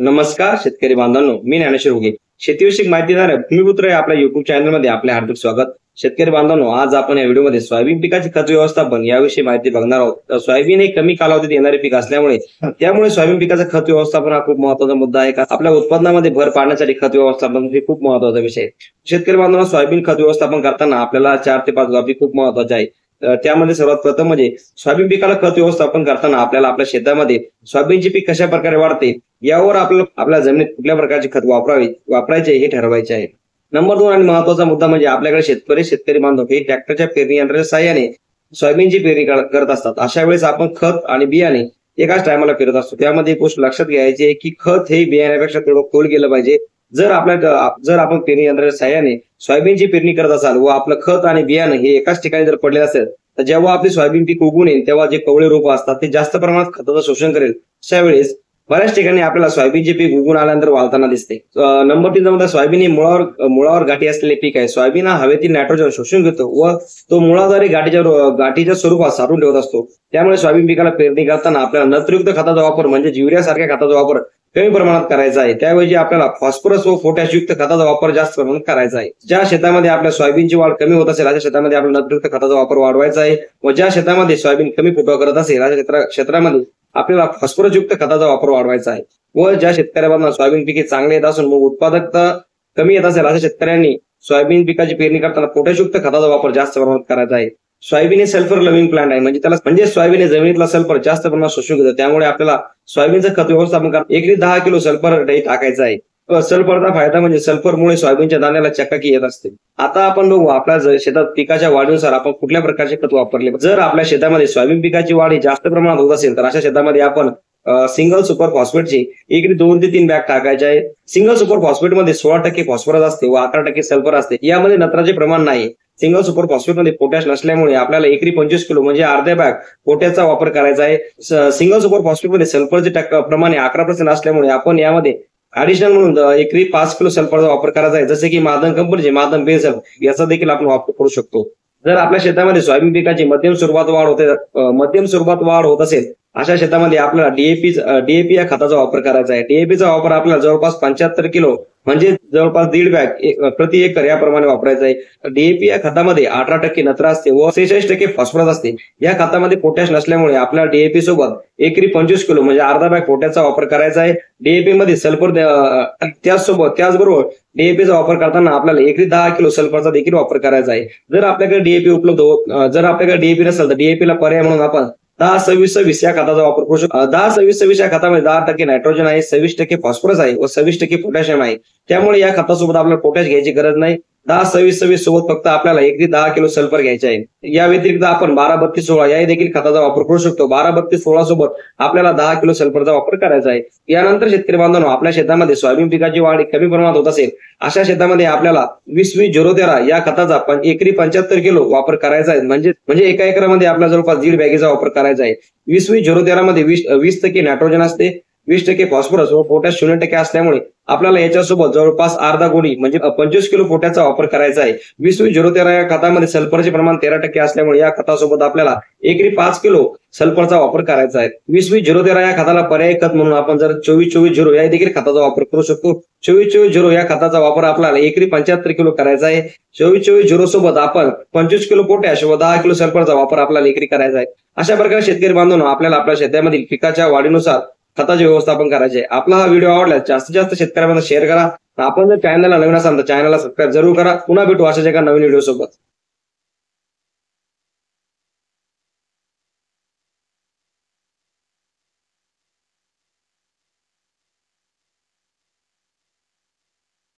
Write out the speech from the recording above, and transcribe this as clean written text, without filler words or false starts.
नमस्कार शेतकरी बांधवांनो, मी ज्ञानेश्वर उगे. शेतीविषयक माहिती देणाऱ्या भूमिपुत्र या आपल्या युट्यूब चॅनलमध्ये आपले हार्दिक स्वागत. शेतकरी बांधवांनो, आज आपण या व्हिडिओमध्ये सोयाबीन पिकाचे खत व्यवस्थापन याविषयी माहिती बघणार आहोत. सोयाबीन हे कमी कालावधीत येणारे पीक असल्यामुळे त्यामुळे सोयाबीन पिकाचं खत व्यवस्थापन हा खूप महत्त्वाचा मुद्दा आहे. आपल्या उत्पादनामध्ये भर पाडण्यासाठी खत व्यवस्थापन हे खूप महत्त्वाचा विषय आहे. शेतकरी बांधवांनो, सोयाबीन खत व्यवस्थापन करताना आपल्याला 4 ते 5 बाबी खूप महत्त्वाच्या आहेत. त्यामध्ये सर्वात प्रथम म्हणजे सोयाबीन पिकाला खत व्यवस्थापन करताना आपल्याला आपल्या शेतामध्ये सोयाबीनचे पीक कशा प्रकारे वाढते यावर आपल्या जमिनीत कुठल्या प्रकारचे खत वापरायचे हे ठरवायचे आहे. नंबर 2 आणि महत्वाचा मुद्दा म्हणजे आपल्याकडे शेतकरी बांधव हे ट्रॅक्टरच्या पेरणी यंत्राच्या साहाय्याने सोयाबीनची पेरणी करत असतात. अशा वेळेस आपण खत आणि बियाणे एकाच टायमाला पेरत असतो. त्यामध्ये एक गोष्ट लक्षात घ्यायची आहे की खत हे बियाण्यापेक्षा थोडं खोल गेलं पाहिजे. जर आपण पेरणी यंत्राच्या साहाय्याने सोयाबीनची पेरणी करत असाल व आपलं खत आणि बियाणं हे एकाच ठिकाणी जर पडले असेल तर जेव्हा आपली सोयाबीन पीक उगवून येईल तेव्हा जे कवळे रोप असतात ते जास्त प्रमाणात खताचं शोषण करेल. अशा वेळेस बऱ्याच ठिकाणी आपल्याला सोयाबीनचे पीक उगवून आल्यानंतर वाळताना दिसते. नंबर 3 मध्ये सोयाबीन हे मुळावर गाठी असलेले पीक आहे. सोयाबीन हा हवेतील नायट्रोजन शोषून घेतो व तो मुळाद्वारे गाठीच्या स्वरूपात साठवून ठेवत असतो. त्यामुळे सोयाबीन पिकाला पेरणी करताना आपल्याला नत्रयुक्त खताचा वापर म्हणजे युरिया सारख्या खताचा वापर कमी प्रमाणात करायचा आहे. त्याऐवजी आपल्याला फॉस्फरस व पोटॅश युक्त खताचा वापर जास्त प्रमाणात करायचा आहे. ज्या शेतामध्ये आपल्या सोयाबीनची वाढ कमी होत असेल अशा शेतामध्ये आपल्याला नत्रयुक्त खताचा वापर वाढवायचा आहे व ज्या शेतामध्ये सोयाबीन कमी फुटवा करत असेल अशा क्षेत्रामध्ये आपल्याला फॉस्फरस युक्त खताचा वापर वाढवायचा आहे. व ज्या शेतकऱ्यांना सोयाबीन पिके चांगले येत असून मग उत्पादकता कमी येत असेल अशा शेतकऱ्यांनी सोयाबीन पिकाची पेरणी करताना पोटॅशयुक्त खताचा वापर जास्त प्रमाणात करायचा आहे. सोयाबीन हे सल्फर लव्हिंग प्लांट आहे, म्हणजे सोयाबीन हे जमिनीतला सल्फर जास्त प्रमाणात शोषून घेतो. त्यामुळे आपल्याला सोयाबीनचं खत व्यवस्थापन करताना एकरी 10 किलो सल्फर टाकायचं आहे. सल्फरचा फायदा म्हणजे सल्फरमुळे सोयाबीनच्या दाण्याला चकाकी येत असते. आता आपण बघू आपल्या शेतात पिकाच्या वाढीनुसार आपण कुठल्या प्रकारचे खत वापरले. जर आपल्या शेतामध्ये सोयाबीन पिकाची वाढ जास्त प्रमाणात होत असेल तर अशा शेतामध्ये आपण सिंगल सुपर फॉस्फेटची एकरी 2 ते 3 बॅग टाकायचे आहे. सिंगल सुपर फॉस्फेट मध्ये 16% फॉस्फरस असते व 11% सल्फर असते. यामध्ये नत्राचे प्रमाण नाही. सिंगल सुपर फॉस्फेट मध्ये पोटॅश नसल्यामुळे आपल्याला एकरी 25 किलो म्हणजे अर्ध्या बॅग पोटॅशचा वापर करायचा आहे. सिंगल सुपर फॉस्फेट मध्ये सल्फरचे प्रमाण 11% असल्यामुळे आपण यामध्ये ऍडिशनल म्हणून एकरी 5 किलो सल्फरचा वापर करायचा आहे. जसे की मादन कंपनीचे मादन बेसल याचा देखील आपण वापर करू शकतो. जर आपल्या शेतामध्ये सोयाबीन पिकाची मध्यम स्वरूपात वाढ होत असेल अशा शेतामध्ये आपल्याला डीएपी या खताचा वापर करायचा आहे. डीएपीचा वापर आपल्याला जवळपास 75 किलो म्हणजे जवळपास 1.5 बॅग प्रति एकर याप्रमाणे वापरायचा आहे. डीएपी या खतामध्ये 18% नत्र असते व 66% फॉस्फरस असते. या खतामध्ये पोटॅश नसल्यामुळे आपल्याला डीएपी सोबत एकरी 25 किलो म्हणजे अर्धा बॅग पोटॅशचा वापर करायचा आहे. डीएपी मध्ये सल्फर त्याचबरोबर डीएपीचा वापर करताना आपल्याला एकरी 10 किलो सल्फरचा देखील वापर करायचा आहे. जर आपल्याकडे डीएपी नसेल तर डीएपीला पर्याय म्हणून आपण 10-26-26 या खताचा वापर करू शकतो. 10-26-26 या खतामध्ये 10% नायट्रोजन आहे, 26% फॉस्फरस आहे व 26% पोटॅशियम आहे. त्यामुळे या खतासोबत आपल्याला पोटॅश घ्यायची गरज नाही. 10-26-26 सोबत फक्त आपल्याला एकरी 10 किलो सल्फर घ्यायचे आहे. या व्यतिरिक्त आपण 12-32-16 या देखील खताचा वापर करू शकतो. 12-32-16 सोबत आपल्याला 10 किलो सल्फरचा वापर करायचा आहे. यानंतर शेतकरी बांधवांनो, आपल्या शेतामध्ये सोयाबीन पिकाची वाढ कमी प्रमाणात होत असेल अशा शेतामध्ये आपल्याला 20-20-013 या खताचा एकरी 75 किलो वापर करायचा आहे. म्हणजे एका एकरामध्ये आपल्या जवळपास 1.5 बॅगेचा वापर करायचा आहे. 20-20-013 मध्ये 20% नायट्रोजन असते, 20% फॉस्फरस व पोटॅश 0% असल्यामुळे आपल्याला याच्यासोबत जवळपास अर्धा गोणी म्हणजे 25 किलो पोटॅशचा वापर करायचा आहे. 20-20-013 या खतामध्ये सल्फरचे प्रमाण 13% असल्यामुळे या खतासोबत आपल्याला एकरी 5 किलो सल्फरचा वापर करायचा आहे. 20-20-013 या खताला पर्यायी खत म्हणून आपण जर 24-24-0 या देखील खताचा वापर करू शकतो. 24-24-0 या खताचा वापर आपल्याला एकरी 75 किलो करायचा आहे. 24-24-0 सोबत आपण 25 किलो पोटॅश व 10 किलो सल्फरचा वापर आपल्याला एकरी करायचा आहे. अशा प्रकारे शेतकरी बांधवांनो, आपल्याला आपल्या शेतामधील पिकाच्या वाढीनुसार खताचे व्यवस्थापन करायचे. आपला हा व्हिडिओ आवडला जास्तीत जास्त शेतकऱ्यांना शेअर करा. आपण जर चॅनलला नवीन असाल तर चॅनलला सबस्क्राईब जरूर करा. पुन्हा भेटू अशाच एका नवीन व्हिडिओ सोबत.